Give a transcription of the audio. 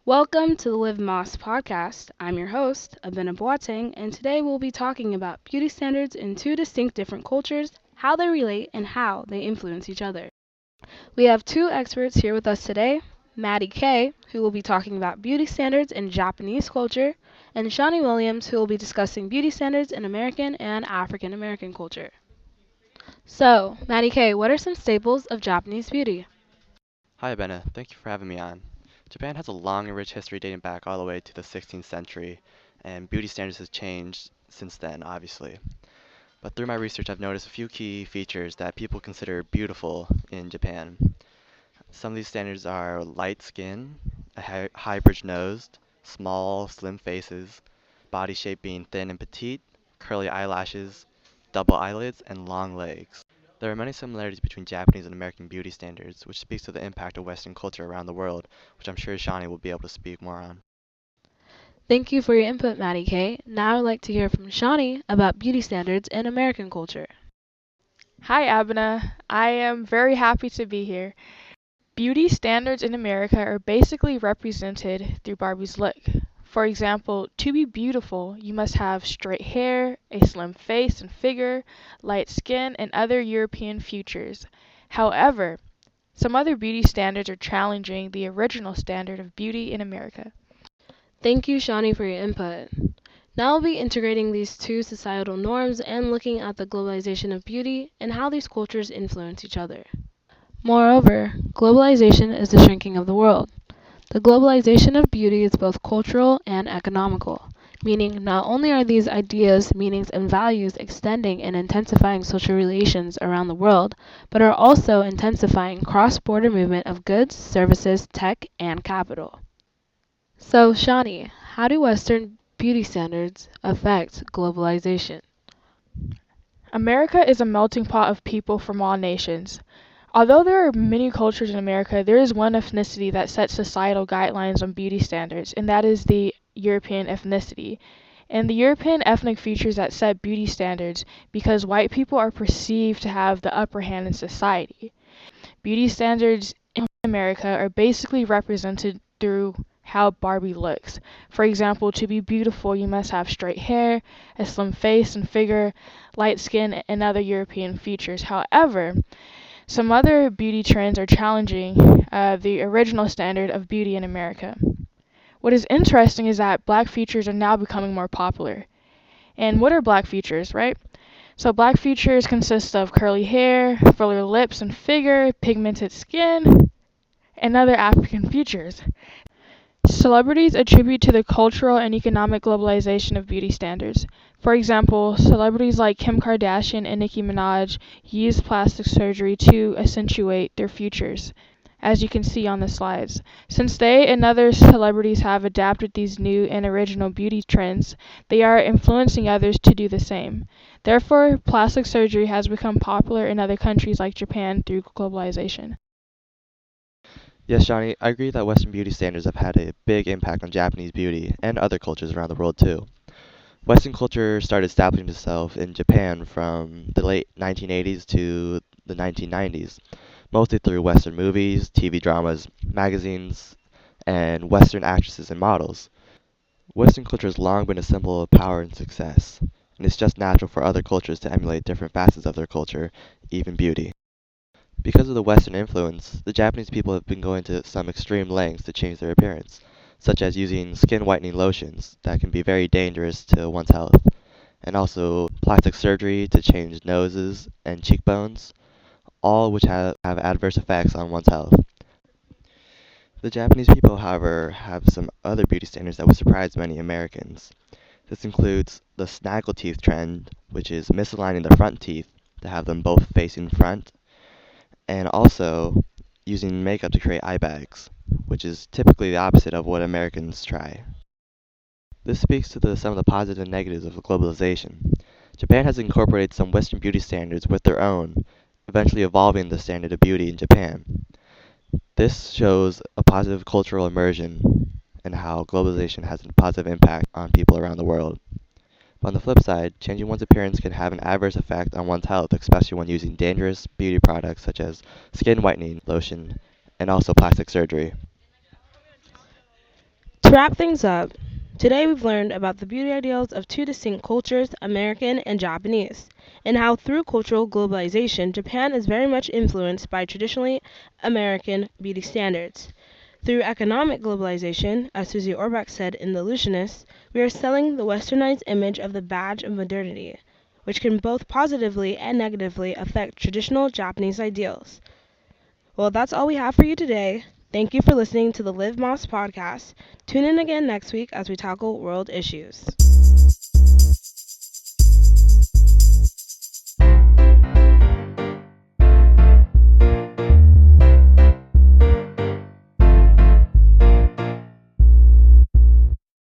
Welcome to the Live Moss podcast. I'm your host, Abena Boateng, and today we'll be talking about beauty standards in two distinct different cultures, how they relate, and how they influence each other. We have two experts here with us today, Maddie Kay, who will be talking about beauty standards in Japanese culture, and Shawnee Williams, who will be discussing beauty standards in American and African American culture. So, Maddie Kay, what are some staples of Japanese beauty? Hi, Benna. Thank you for having me on. Japan has a long and rich history dating back all the way to the 16th century, and beauty standards has changed since then, obviously. But through my research, I've noticed a few key features that people consider beautiful in Japan. Some of these standards are light skin, a high-bridge nose, small, slim faces, body shape being thin and petite, curly eyelashes, double eyelids, and long legs. There are many similarities between Japanese and American beauty standards, which speaks to the impact of Western culture around the world, which I'm sure Shawnee will be able to speak more on. Thank you for your input, Maddie Kay. Now I'd like to hear from Shawnee about beauty standards in American culture. Hi, Abena. I am very happy to be here. Beauty standards in America are basically represented through Barbie's look. For example, to be beautiful, you must have straight hair, a slim face and figure, light skin, and other European features. However, some other beauty standards are challenging the original standard of beauty in America. Thank you, Shawnee, for your input. Now I'll be integrating these two societal norms and looking at the globalization of beauty and how these cultures influence each other. Moreover, globalization is the shrinking of the world. The globalization of beauty is both cultural and economical, meaning not only are these ideas, meanings, and values extending and intensifying social relations around the world, but are also intensifying cross-border movement of goods, services, tech, and capital. So, Shawnee, how do Western beauty standards affect globalization? America is a melting pot of people from all nations. Although there are many cultures in America, there is one ethnicity that sets societal guidelines on beauty standards, and that is the European ethnicity. And the European ethnic features that set beauty standards because white people are perceived to have the upper hand in society. Beauty standards in America are basically represented through how Barbie looks. For example, to be beautiful, you must have straight hair, a slim face and figure, light skin, and other European features. However, some other beauty trends are challenging the original standard of beauty in America. What is interesting is that black features are now becoming more popular. And what are black features, right? So black features consist of curly hair, fuller lips and figure, pigmented skin, and other African features. Celebrities attribute to the cultural and economic globalization of beauty standards. For example, celebrities like Kim Kardashian and Nicki Minaj use plastic surgery to accentuate their features, as you can see on the slides. Since they and other celebrities have adapted these new and original beauty trends, they are influencing others to do the same. Therefore, plastic surgery has become popular in other countries like Japan through globalization. Yes, Shawnee, I agree that Western beauty standards have had a big impact on Japanese beauty and other cultures around the world too. Western culture started establishing itself in Japan from the late 1980s to the 1990s, mostly through Western movies, TV dramas, magazines, and Western actresses and models. Western culture has long been a symbol of power and success, and it's just natural for other cultures to emulate different facets of their culture, even beauty. Because of the Western influence, the Japanese people have been going to some extreme lengths to change their appearance, such as using skin whitening lotions that can be very dangerous to one's health, and also plastic surgery to change noses and cheekbones, all which have adverse effects on one's health. The Japanese people, however, have some other beauty standards that would surprise many Americans. This includes the snaggle teeth trend, which is misaligning the front teeth to have them both facing front, and also using makeup to create eye bags, which is typically the opposite of what Americans try. This speaks to some of the positives and negatives of globalization. Japan has incorporated some Western beauty standards with their own, eventually evolving the standard of beauty in Japan. This shows a positive cultural immersion and how globalization has a positive impact on people around the world. But on the flip side, changing one's appearance can have an adverse effect on one's health, especially when using dangerous beauty products such as skin whitening lotion and also plastic surgery. wrap things up, today we've learned about the beauty ideals of two distinct cultures, American and Japanese, and how through cultural globalization, Japan is very much influenced by traditionally American beauty standards. Through economic globalization, as Susie Orbach said in The Illusionists, we are selling the westernized image of the badge of modernity, which can both positively and negatively affect traditional Japanese ideals. Well, that's all we have for you today. Thank you for listening to the Live Moss podcast. Tune in again next week as we tackle world issues.